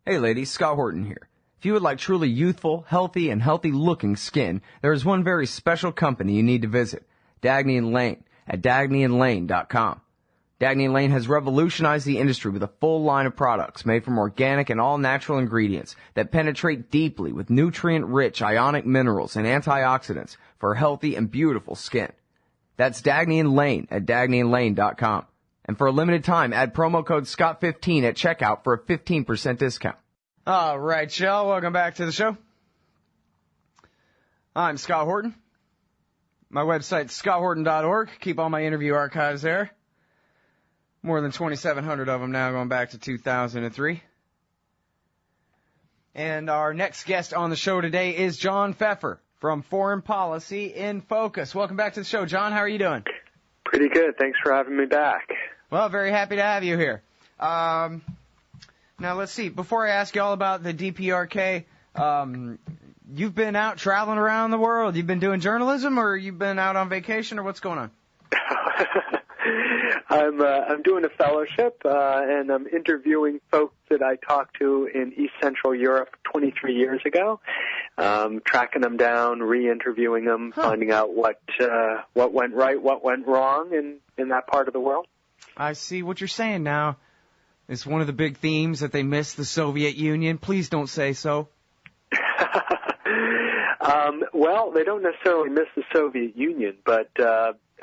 Hey ladies, Scott Horton here. If you would like truly youthful, healthy, and healthy-looking skin, there is one very special company you need to visit, Dagny & Lane at dagnyandlane.com. Dagny & Lane has revolutionized the industry with a full line of products made from organic and all-natural ingredients that penetrate deeply with nutrient-rich ionic minerals and antioxidants for healthy and beautiful skin. That's Dagny & Lane at dagnyandlane.com. And for a limited time, add promo code SCOTT15 at checkout for a 15% discount. All right, y'all. Welcome back to the show. I'm Scott Horton. My website's scotthorton.org. Keep all my interview archives there. More than 2,700 of them now, going back to 2003. And our next guest on the show today is John Feffer from Foreign Policy in Focus. Welcome back to the show, John. How are you doing? Pretty good. Thanks for having me back. Well, very happy to have you here. Now, let's see. Before I ask you all about the DPRK, you've been out traveling around the world. You've been doing journalism, or you've been out on vacation, or what's going on? I'm doing a fellowship, and I'm interviewing folks that I talked to in East Central Europe 23 years ago, tracking them down, re-interviewing them, finding out what went right, what went wrong in that part of the world. I see what you're saying now. It's one of the big themes that they miss the Soviet Union. Please don't say so. Well, they don't necessarily miss the Soviet Union, but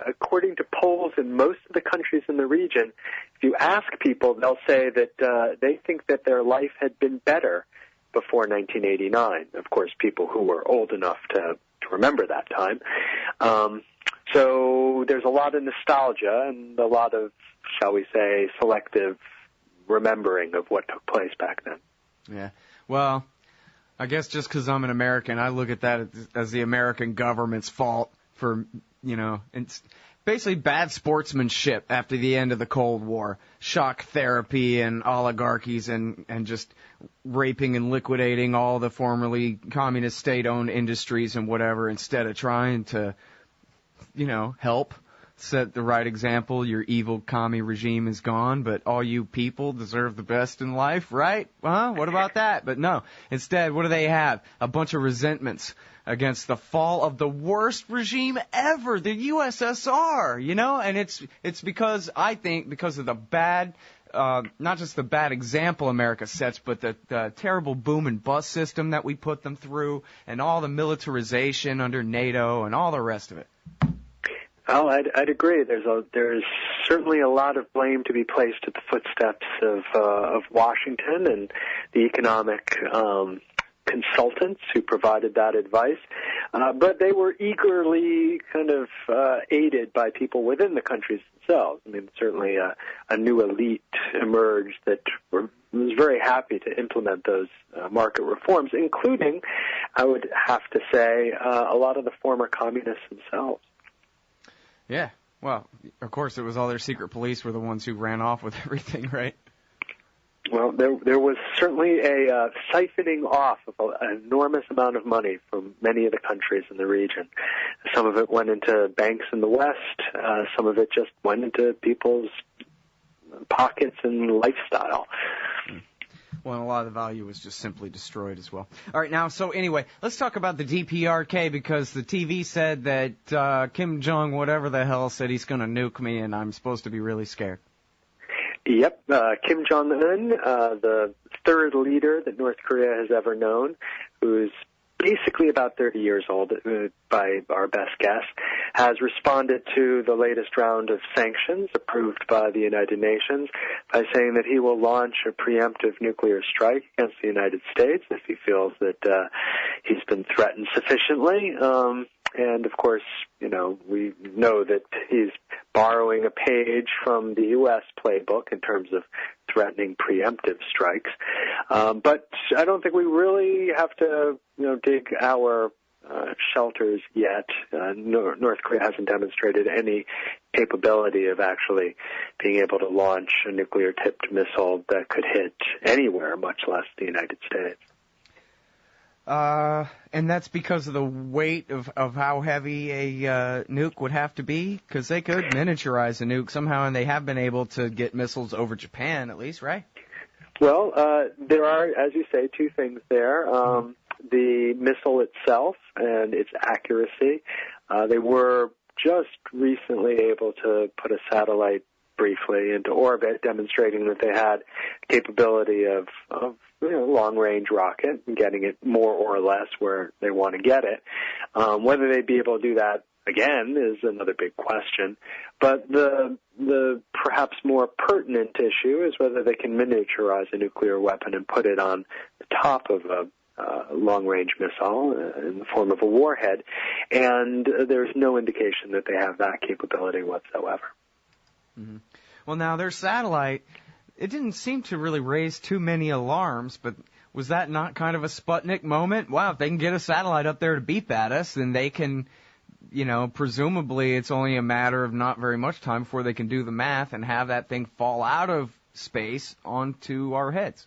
according to polls in most of the countries in the region, if you ask people, they'll say that they think that their life had been better before 1989. Of course, people who were old enough to remember that time. So there's a lot of nostalgia and a lot of, shall we say, selective remembering of what took place back then. Yeah. Well, I guess just because I'm an American, I look at that as the American government's fault for, it's basically bad sportsmanship after the end of the Cold War, shock therapy and oligarchies and just raping and liquidating all the formerly communist state-owned industries and whatever instead of trying to, help set the right example. Your evil commie regime is gone, but all you people deserve the best in life, right? Huh? What about that? But no. Instead, what do they have? A bunch of resentments against the fall of the worst regime ever, the USSR, and it's because, I think, because of the bad, not just the bad example America sets, but the terrible boom and bust system that we put them through and all the militarization under NATO and all the rest of it. Well, I'd agree. There's certainly a lot of blame to be placed at the footsteps of Washington and the economic consultants who provided that advice. But they were eagerly kind of aided by people within the countries themselves. I mean, certainly a new elite emerged that was very happy to implement those market reforms, including, I would have to say, a lot of the former communists themselves. Yeah, well, of course, it was all their secret police were the ones who ran off with everything, right? Well, there was certainly a siphoning off of an enormous amount of money from many of the countries in the region. Some of it went into banks in the West. Some of it just went into people's pockets and lifestyle. Well, and a lot of the value was just simply destroyed as well. All right, now, so anyway, let's talk about the DPRK because the TV said that Kim Jong, whatever the hell, said he's going to nuke me, and I'm supposed to be really scared. Yep, Kim Jong-un, the third leader that North Korea has ever known, who's basically about 30 years old, by our best guess, has responded to the latest round of sanctions approved by the United Nations by saying that he will launch a preemptive nuclear strike against the United States if he feels that he's been threatened sufficiently. And, of course, we know that he's borrowing a page from the U.S. playbook in terms of threatening preemptive strikes. But I don't think we really have to, dig our shelters yet. North Korea hasn't demonstrated any capability of actually being able to launch a nuclear-tipped missile that could hit anywhere, much less the United States. And that's because of the weight of how heavy a nuke would have to be? Because they could miniaturize a nuke somehow, and they have been able to get missiles over Japan, at least, right? Well, there are, as you say, two things there. The missile itself and its accuracy. They were just recently able to put a satellite briefly into orbit, demonstrating that they had capability of long-range rocket and getting it more or less where they want to get it. Whether they'd be able to do that again is another big question. But the perhaps more pertinent issue is whether they can miniaturize a nuclear weapon and put it on the top of a long-range missile in the form of a warhead. And there's no indication that they have that capability whatsoever. Mm-hmm. Well, now, their satellite, it didn't seem to really raise too many alarms, but was that not kind of a Sputnik moment? Wow, if they can get a satellite up there to beep at us, then they can, presumably it's only a matter of not very much time before they can do the math and have that thing fall out of space onto our heads.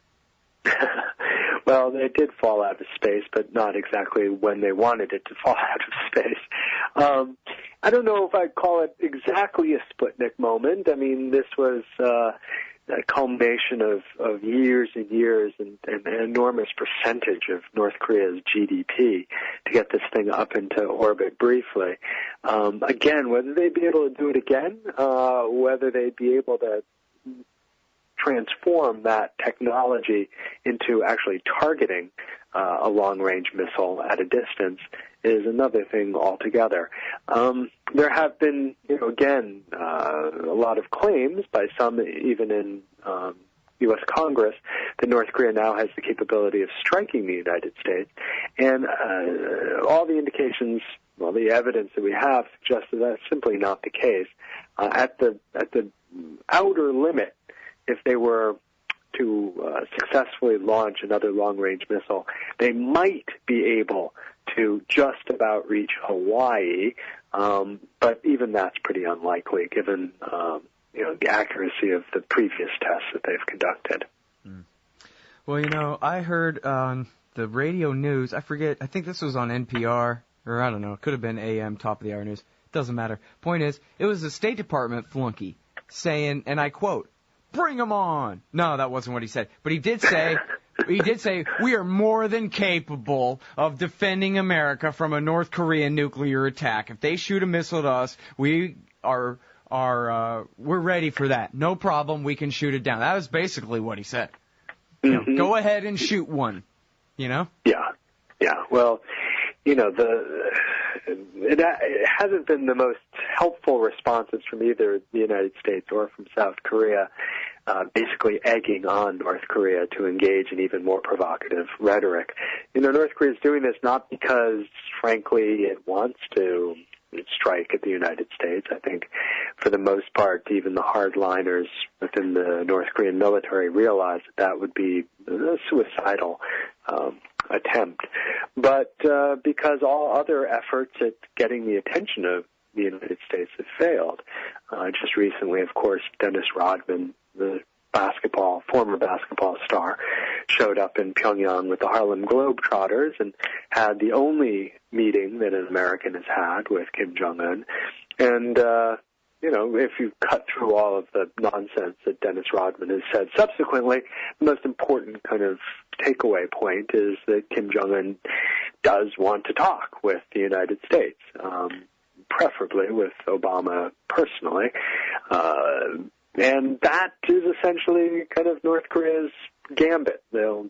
Well, they did fall out of space, but not exactly when they wanted it to fall out of space. I don't know if I'd call it exactly a Sputnik moment. I mean, this was a culmination of years and years and an enormous percentage of North Korea's GDP to get this thing up into orbit briefly. Again, whether they'd be able to do it again, whether they'd be able to transform that technology into actually targeting a long-range missile at a distance is another thing altogether. There have been, again, a lot of claims by some, even in U.S. Congress, that North Korea now has the capability of striking the United States, and all the indications, the evidence that we have suggests that that's simply not the case. At the outer limit, if they were to successfully launch another long-range missile, they might be able to just about reach Hawaii, but even that's pretty unlikely given the accuracy of the previous tests that they've conducted. Well, I heard on the radio news, I think this was on NPR, or I don't know, it could have been AM, top of the hour news, doesn't matter. Point is, it was a State Department flunky saying, and I quote, "Bring them on." No, that wasn't what he said. But he did say, we are more than capable of defending America from a North Korean nuclear attack. If they shoot a missile at us, we're ready for that. No problem. We can shoot it down. That was basically what he said. Mm-hmm. Go ahead and shoot one. Yeah. Well, it hasn't been the most helpful responses from either the United States or from South Korea, basically egging on North Korea to engage in even more provocative rhetoric. North Korea is doing this not because, frankly, it wants to strike at the United States. I think, for the most part, even the hardliners within the North Korean military realize that would be a suicidal attempt. But because all other efforts at getting the attention of the United States have failed. Just recently, of course, Dennis Rodman, the former basketball star, showed up in Pyongyang with the Harlem Globetrotters and had the only meeting that an American has had with Kim Jong-un. And, if you cut through all of the nonsense that Dennis Rodman has said subsequently, the most important kind of takeaway point is that Kim Jong-un does want to talk with the United States, preferably with Obama personally. And that is essentially kind of North Korea's gambit. They'll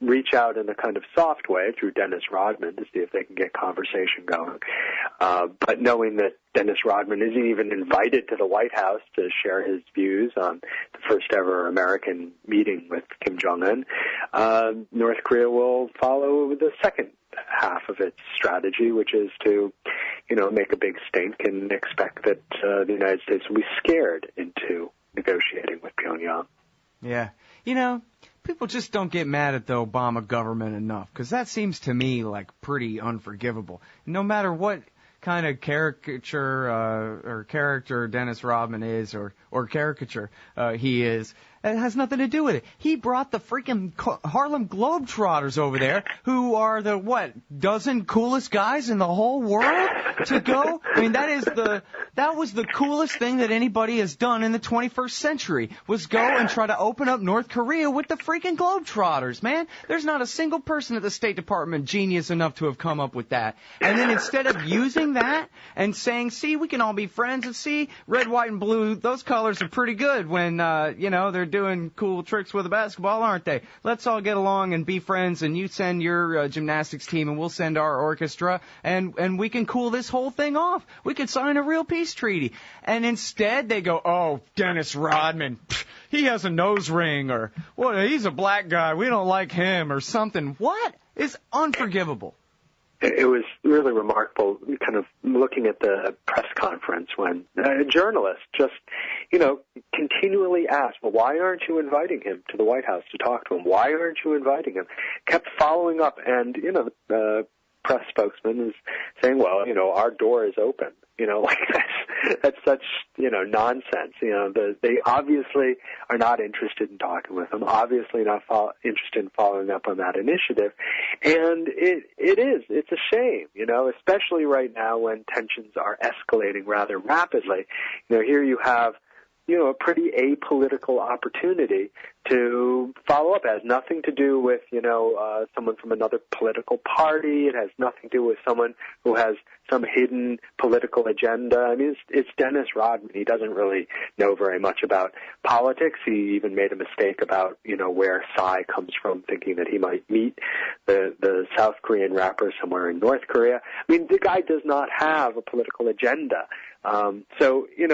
reach out in a kind of soft way through Dennis Rodman to see if they can get conversation going. But knowing that Dennis Rodman isn't even invited to the White House to share his views on the first ever American meeting with Kim Jong-un, North Korea will follow the second half of its strategy, which is to, make a big stink and expect that the United States will be scared into negotiating with Pyongyang. Yeah. People just don't get mad at the Obama government enough, because that seems to me like pretty unforgivable. No matter what kind of caricature or character Dennis Rodman is or caricature he is, it has nothing to do with it. He brought the freaking Harlem Globetrotters over there, who are the, dozen coolest guys in the whole world to go? I mean, that is That was the coolest thing that anybody has done in the 21st century, was go and try to open up North Korea with the freaking Globetrotters, man. There's not a single person at the State Department genius enough to have come up with that. And then instead of using that and saying, see, we can all be friends, and see, red, white, and blue, those colors are pretty good when, they're doing cool tricks with a basketball, aren't they? Let's all get along and be friends, and you send your gymnastics team, and we'll send our orchestra, and we can cool this whole thing off. We could sign a real peace treaty. And instead they go, oh, Dennis Rodman, he has a nose ring, or well, he's a black guy, we don't like him, or something. What? It's unforgivable. It was really remarkable, kind of looking at the press conference when a journalist just, continually asked, well, why aren't you inviting him to the White House to talk to him? Why aren't you inviting him? Kept following up, and, the press spokesman is saying, well, our door is open. That's such, nonsense. They obviously are not interested in talking with him, obviously not interested in following up on that initiative. And it's a shame, especially right now when tensions are escalating rather rapidly. Here you have, a pretty apolitical opportunity to follow up. It has nothing to do with, someone from another political party. It has nothing to do with someone who has some hidden political agenda. I mean, it's Dennis Rodman. He doesn't really know very much about politics. He even made a mistake about, where Psy comes from, thinking that he might meet the South Korean rapper somewhere in North Korea. I mean, the guy does not have a political agenda. So, you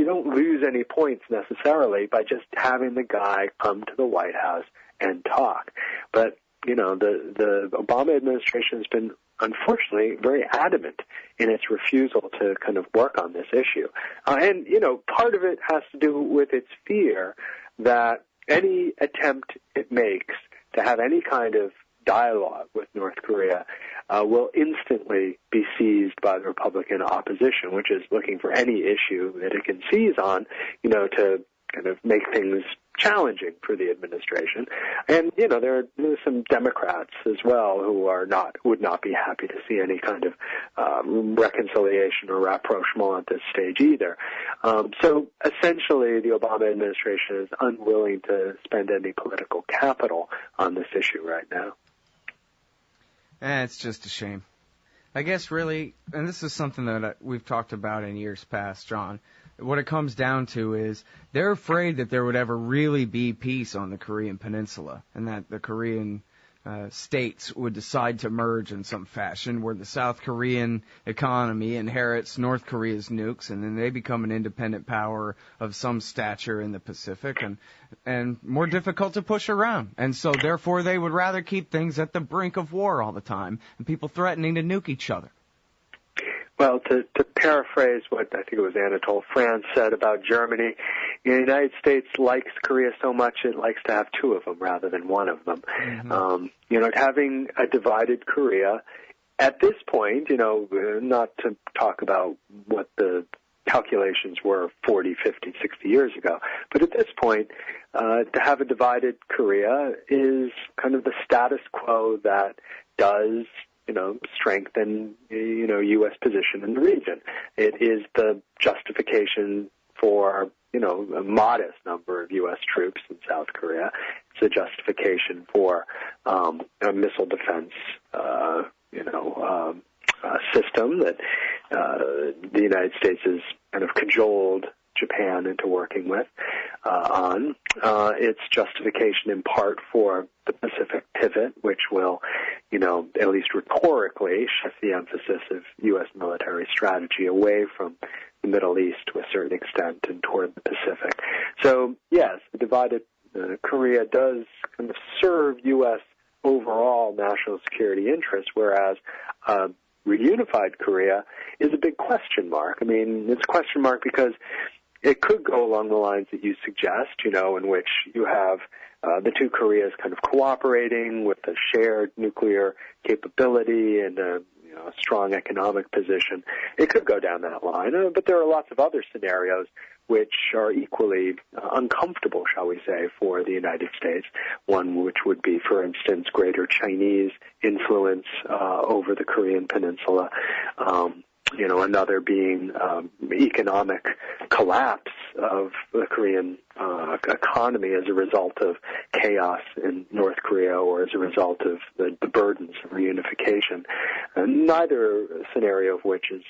don't lose any points necessarily by just having the guy come to the White House and talk. But, the Obama administration has been, unfortunately, very adamant in its refusal to kind of work on this issue. And, part of it has to do with its fear that any attempt it makes to have any kind of dialogue with North Korea will instantly be seized by the Republican opposition, which is looking for any issue that it can seize on, to kind of make things challenging for the administration. And, there are some Democrats as well who would not be happy to see any kind of reconciliation or rapprochement at this stage either. So essentially the Obama administration is unwilling to spend any political capital on this issue right now. It's just a shame. I guess really, and this is something that we've talked about in years past, John, what it comes down to is they're afraid that there would ever really be peace on the Korean Peninsula, and that the Korean states would decide to merge in some fashion where the South Korean economy inherits North Korea's nukes, and then they become an independent power of some stature in the Pacific and more difficult to push around. And so therefore they would rather keep things at the brink of war all the time and people threatening to nuke each other. Well, to paraphrase what I think it was Anatole France said about Germany, the United States likes Korea so much it likes to have two of them rather than one of them. Mm-hmm. Having a divided Korea, at this point, not to talk about what the calculations were 40, 50, 60 years ago, but at this point, to have a divided Korea is kind of the status quo that does strengthen, U.S. position in the region. It is the justification for, a modest number of U.S. troops in South Korea. It's a justification for a missile defense, system that the United States has kind of cajoled Japan into working with on. Its justification in part for the Pacific pivot, which will, at least rhetorically, shift the emphasis of U.S. military strategy away from the Middle East to a certain extent and toward the Pacific. So, yes, the divided Korea does kind of serve U.S. overall national security interests, whereas reunified Korea is a big question mark. I mean, it's a question mark because it could go along the lines that you suggest, in which you have the two Koreas kind of cooperating with a shared nuclear capability and a strong economic position. It could go down that line, but there are lots of other scenarios which are equally uncomfortable, shall we say, for the United States. One which would be, for instance, greater Chinese influence over the Korean Peninsula. Another being economic collapse of the Korean economy as a result of chaos in North Korea or as a result of the burdens of reunification. And neither scenario of which is,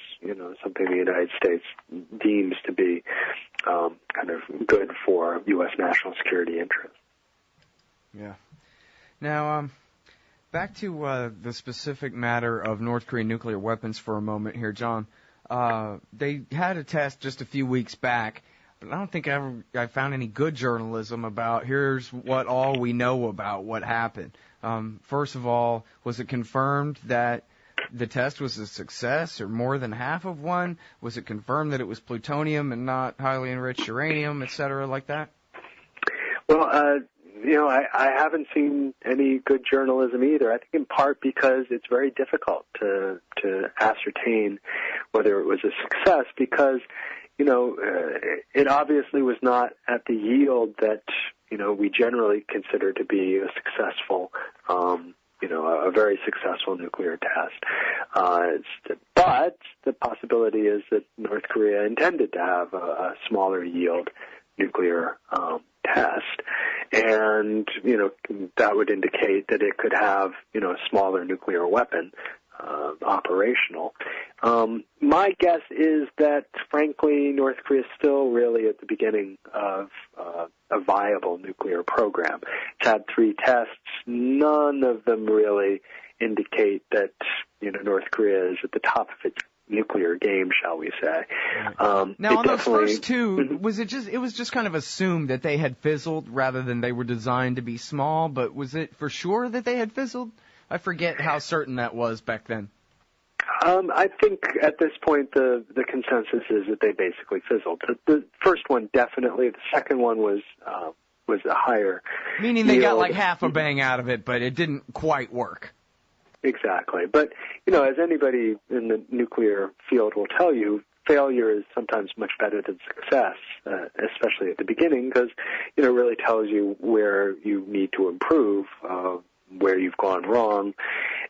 something the United States deems to be kind of good for U.S. national security interests. Yeah. Now, back to the specific matter of North Korean nuclear weapons for a moment here, John. They had a test just a few weeks back, but I don't think I found any good journalism about here's what all we know about what happened. First of all, was it confirmed that the test was a success or more than half of one? Was it confirmed that it was plutonium and not highly enriched uranium, et cetera, like that? Well, I haven't seen any good journalism either. I think in part because it's very difficult to ascertain whether it was a success because, it obviously was not at the yield that, we generally consider to be a successful, a very successful nuclear test. But the possibility is that North Korea intended to have a smaller yield nuclear test, and that would indicate that it could have a smaller nuclear weapon operational. My guess is that, frankly, North Korea is still really at the beginning of a viable nuclear program. It's had 3 tests. None of them really indicate that North Korea is at the top of its nuclear game, shall we say. Now, on those first 2, was it was just kind of assumed that they had fizzled rather than they were designed to be small, but was it for sure that they had fizzled? I forget how certain that was back then. I think at this point the consensus is that they basically fizzled. The first one definitely. The second one was a higher meaning they got like half a bang out of it, but it didn't quite work. Exactly. But, as anybody in the nuclear field will tell you, failure is sometimes much better than success, especially at the beginning, because, it really tells you where you need to improve, where you've gone wrong.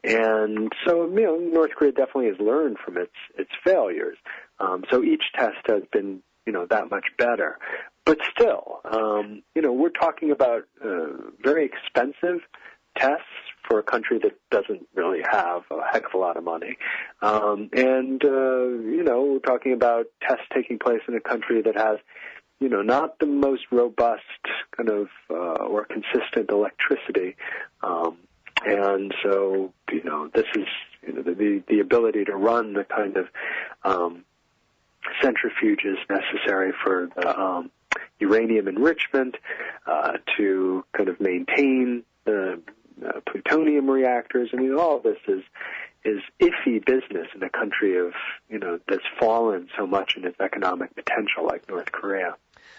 And so, North Korea definitely has learned from its failures. So each test has been, that much better. But still, we're talking about very expensive tests for a country that doesn't really have a heck of a lot of money. We're talking about tests taking place in a country that has, not the most robust kind of or consistent electricity. And so, this is the ability to run the kind of centrifuges necessary for the uranium enrichment, to kind of maintain the plutonium reactors. I mean, all of this is iffy business in a country of, that's fallen so much in its economic potential like North Korea.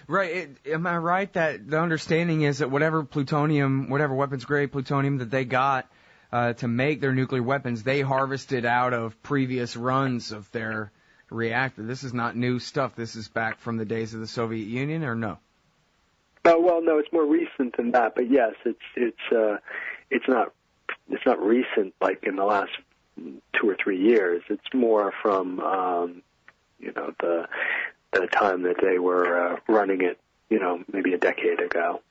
Right. Am I right that the understanding is that whatever weapons-grade plutonium that they got to make their nuclear weapons, they harvested out of previous runs of their reactor? This is not new stuff. This is back from the days of the Soviet Union, or no? Well, no, it's more recent than that. But yes, it's not recent like in the last 2 or 3 years. It's more from the time that they were running it, maybe a decade ago,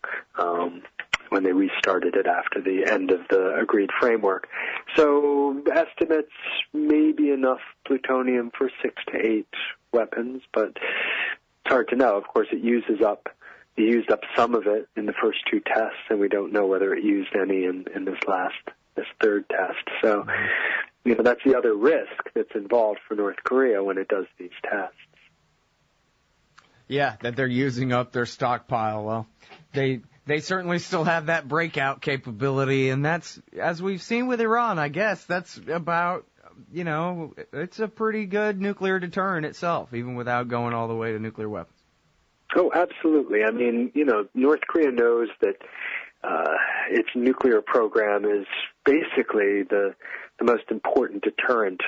when they restarted it after the end of the agreed framework. So estimates may be enough plutonium for 6 to 8 weapons, but it's hard to know. Of course, it used up some of it in the first 2 tests, and we don't know whether it used any in this third test. So, that's the other risk that's involved for North Korea when it does these tests. Yeah, that they're using up their stockpile. Well, they certainly still have that breakout capability, and that's, as we've seen with Iran, I guess, that's about, it's a pretty good nuclear deterrent itself, even without going all the way to nuclear weapons. Oh, absolutely. I mean, North Korea knows that its nuclear program is basically the most important deterrent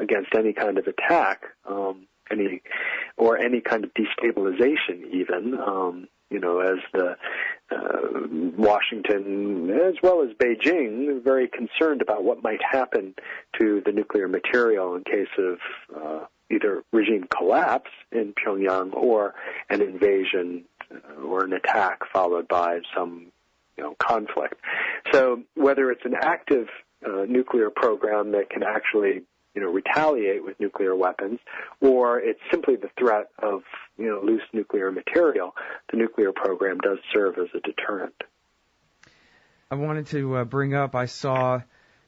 against any kind of attack, any kind of destabilization even. as the Washington, as well as Beijing, very concerned about what might happen to the nuclear material in case of either regime collapse in Pyongyang or an invasion or an attack followed by some conflict. So whether it's an active nuclear program that can actually retaliate with nuclear weapons, or it's simply the threat of loose nuclear material, the nuclear program does serve as a deterrent. I wanted to bring up, I saw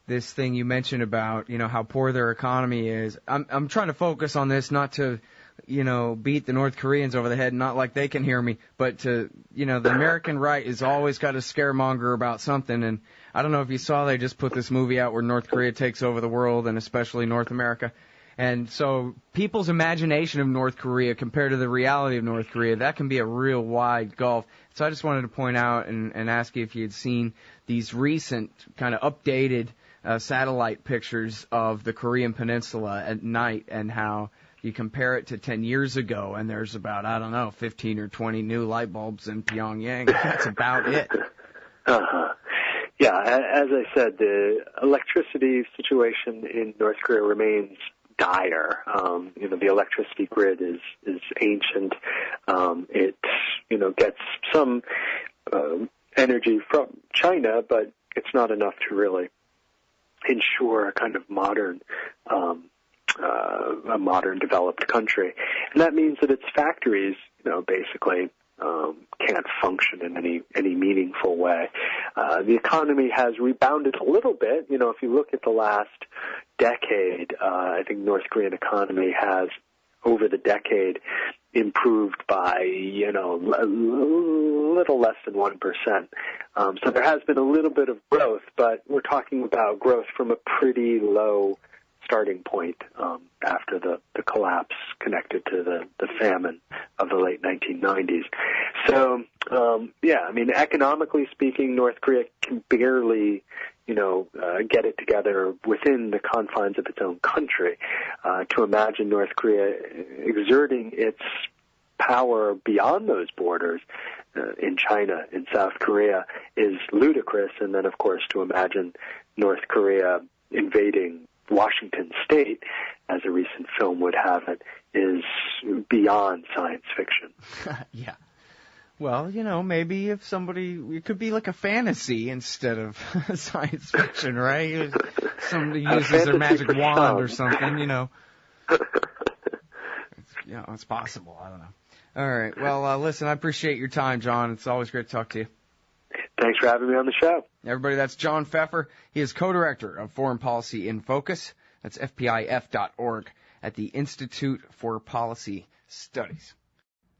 this thing you mentioned about, how poor their economy is. I'm trying to focus on this, not to, beat the North Koreans over the head, not like they can hear me, but to, the American right has always got a scaremonger about something. And I don't know if you saw, they just put this movie out where North Korea takes over the world, and especially North America. And so people's imagination of North Korea compared to the reality of North Korea, that can be a real wide gulf. So I just wanted to point out and ask you if you had seen these recent kind of updated satellite pictures of the Korean Peninsula at night, and how you compare it to 10 years ago, and there's about, 15 or 20 new light bulbs in Pyongyang. That's about it. Yeah, as I said, the electricity situation in North Korea remains dire. The electricity grid is ancient. It gets some energy from China, but it's not enough to really ensure a kind of modern developed country. And that means that its factories, basically can't function in any meaningful way. The economy has rebounded a little bit. If you look at the last decade, I think North Korean economy has, over the decade, improved by, a little less than 1%. So there has been a little bit of growth, but we're talking about growth from a pretty low starting point after the collapse connected to the famine of the late 1990s. So, economically speaking, North Korea can barely, get it together within the confines of its own country. To imagine North Korea exerting its power beyond those borders in China, in South Korea, is ludicrous. And then, of course, to imagine North Korea invading Washington State, as a recent film would have it, is beyond science fiction. Yeah. Well, maybe if it could be like a fantasy instead of science fiction, right? Somebody uses their magic wand or something, It's possible. I don't know. All right. Well, listen, I appreciate your time, John. It's always great to talk to you. Thanks for having me on the show. Everybody, that's John Feffer. He is co-director of Foreign Policy in Focus. That's FPIF.org at the Institute for Policy Studies.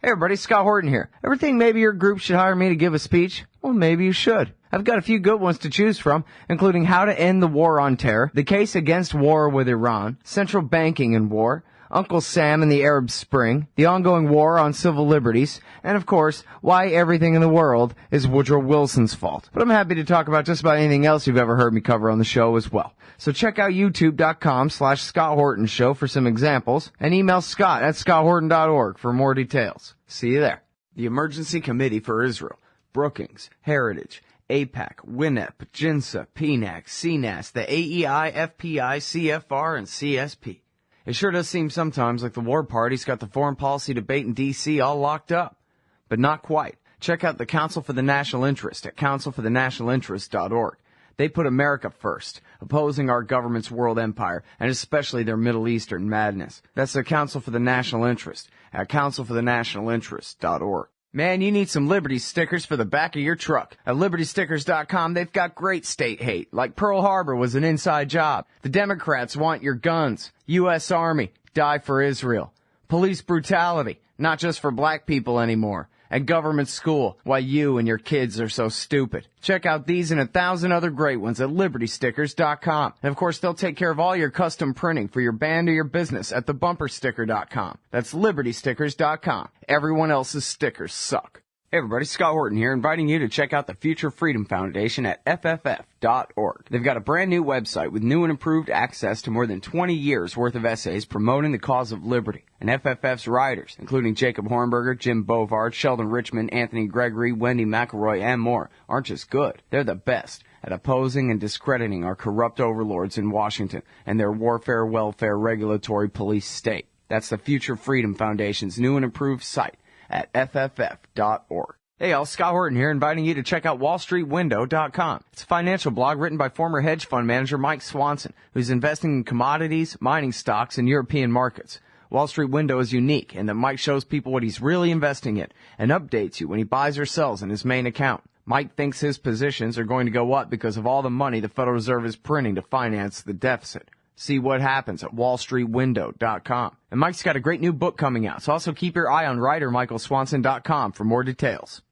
Hey everybody, Scott Horton here. Ever think maybe your group should hire me to give a speech? Well, maybe you should. I've got a few good ones to choose from, including how to end the war on terror, the case against war with Iran, central banking in war, Uncle Sam and the Arab Spring, the ongoing war on civil liberties, and of course, why everything in the world is Woodrow Wilson's fault. But I'm happy to talk about just about anything else you've ever heard me cover on the show as well. So check out youtube.com/Scott Horton Show for some examples, and email scott@scotthorton.org for more details. See you there. The Emergency Committee for Israel, Brookings, Heritage, AIPAC, WINEP, JINSA, PNAC, CNAS, the AEI, FPI, CFR, and CSP. It sure does seem sometimes like the war party's got the foreign policy debate in D.C. all locked up. But not quite. Check out the Council for the National Interest at councilforthenationalinterest.org. They put America first, opposing our government's world empire, and especially their Middle Eastern madness. That's the Council for the National Interest at councilforthenationalinterest.org. Man, you need some Liberty stickers for the back of your truck. At LibertyStickers.com, they've got great state hate, like Pearl Harbor was an inside job. The Democrats want your guns. U.S. Army, die for Israel. Police brutality, not just for black people anymore. And government school, why you and your kids are so stupid. Check out these and 1,000 other great ones at LibertyStickers.com. And of course, they'll take care of all your custom printing for your band or your business at TheBumperSticker.com. That's LibertyStickers.com. Everyone else's stickers suck. Hey everybody, Scott Horton here, inviting you to check out the Future Freedom Foundation at FFF.org. They've got a brand new website with new and improved access to more than 20 years worth of essays promoting the cause of liberty. And FFF's writers, including Jacob Hornberger, Jim Bovard, Sheldon Richmond, Anthony Gregory, Wendy McElroy, and more, aren't just good. They're the best at opposing and discrediting our corrupt overlords in Washington and their warfare, welfare, regulatory police state. That's the Future Freedom Foundation's new and improved site at FFF.org. Hey y'all, Scott Horton here, inviting you to check out WallStreetWindow.com. It's a financial blog written by former hedge fund manager Mike Swanson, who's investing in commodities, mining stocks, and European markets. Wall Street Window is unique in that Mike shows people what he's really investing in and updates you when he buys or sells in his main account. Mike thinks his positions are going to go up because of all the money the Federal Reserve is printing to finance the deficit. See what happens at WallStreetWindow.com. And Mike's got a great new book coming out, so also keep your eye on writer MichaelSwanson.com for more details.